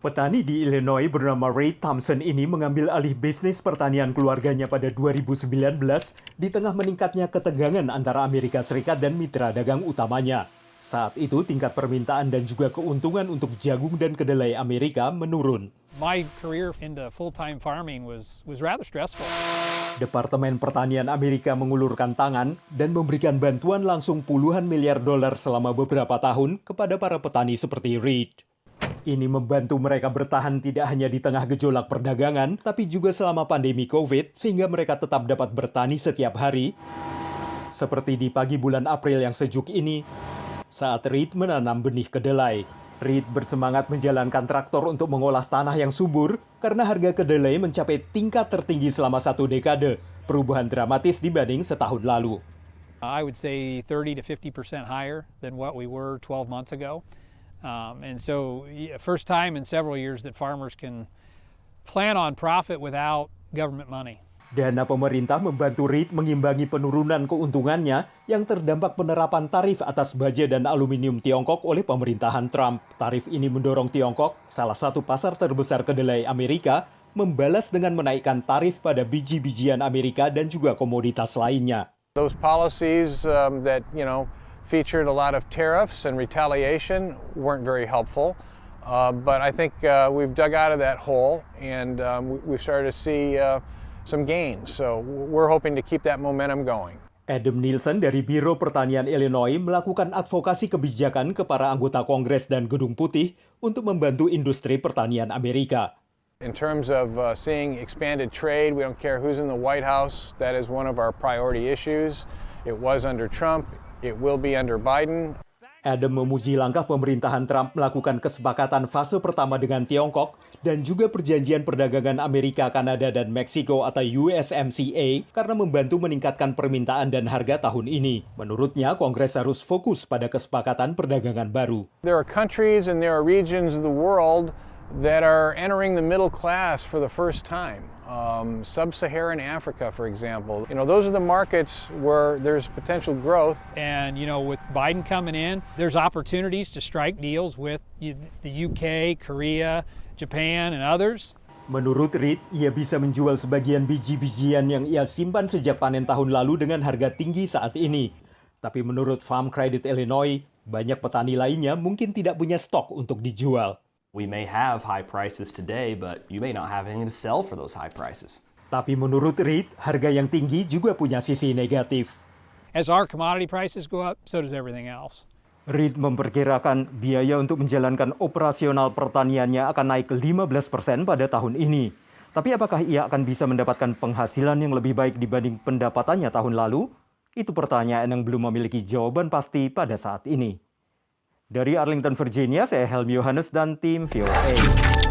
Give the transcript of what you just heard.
Petani di Illinois bernama Ray Thompson ini mengambil alih bisnis pertanian keluarganya pada 2019 di tengah meningkatnya ketegangan antara Amerika Serikat dan mitra dagang utamanya. Saat itu tingkat permintaan dan juga keuntungan untuk jagung dan kedelai Amerika menurun. My career into full-time farming was rather stressful. Departemen Pertanian Amerika mengulurkan tangan dan memberikan bantuan langsung puluhan miliar dolar selama beberapa tahun kepada para petani seperti Reed. Ini membantu mereka bertahan tidak hanya di tengah gejolak perdagangan, tapi juga selama pandemi COVID, sehingga mereka tetap dapat bertani setiap hari. Seperti di pagi bulan April yang sejuk ini, saat Reed menanam benih kedelai. Reed bersemangat menjalankan traktor untuk mengolah tanah yang subur, karena harga kedelai mencapai tingkat tertinggi selama 1 dekade, perubahan dramatis dibanding setahun lalu. I would say 30 to 50% higher than what we were 12 months ago. And so, first time in several years that farmers can plan on profit without government money. Dana pemerintah membantu Reed mengimbangi penurunan keuntungannya yang terdampak penerapan tarif atas baja dan aluminium Tiongkok oleh pemerintahan Trump. Tarif ini mendorong Tiongkok, salah satu pasar terbesar kedelai Amerika, membalas dengan menaikkan tarif pada biji-bijian Amerika dan juga komoditas lainnya. Those policies that, featured a lot of tariffs and retaliation weren't very helpful. But I think we've dug out of that hole and we've started to see some gains. So we're hoping to keep that momentum going. Adam Nielsen dari Biro Pertanian Illinois melakukan advokasi kebijakan ke para anggota Kongres dan Gedung Putih untuk membantu industri pertanian Amerika. In terms of seeing expanded trade, we don't care who's in the White House. That is one of our priority issues. It was under Trump. It will be under Biden. Adam memuji langkah pemerintahan Trump melakukan kesepakatan fase pertama dengan Tiongkok dan juga perjanjian perdagangan Amerika, Kanada, dan Meksiko atau USMCA karena membantu meningkatkan permintaan dan harga tahun ini. Menurutnya, Kongres harus fokus pada kesepakatan perdagangan baru. There are countries and there are regions of the world that are entering the middle class for the first time. Sub-Saharan Africa, for example. Those are the markets where there's potential growth. And, with Biden coming in, there's opportunities to strike deals with the UK, Korea, Japan, and others. Menurut Reed, ia bisa menjual sebagian biji-bijian yang ia simpan sejak panen tahun lalu dengan harga tinggi saat ini. Tapi menurut Farm Credit Illinois, banyak petani lainnya mungkin tidak punya stok untuk dijual. We may have high prices today, but you may not have anything to sell for those high prices. Tapi menurut Reed, harga yang tinggi juga punya sisi negatif. As our commodity prices go up, so does everything else. Reed memperkirakan biaya untuk menjalankan operasional pertaniannya akan naik 15% pada tahun ini. Tapi apakah ia akan bisa mendapatkan penghasilan yang lebih baik dibanding pendapatannya tahun lalu? Itu pertanyaan yang belum memiliki jawaban pasti pada saat ini. Dari Arlington, Virginia, saya Helmi Yohanes dan tim VOA.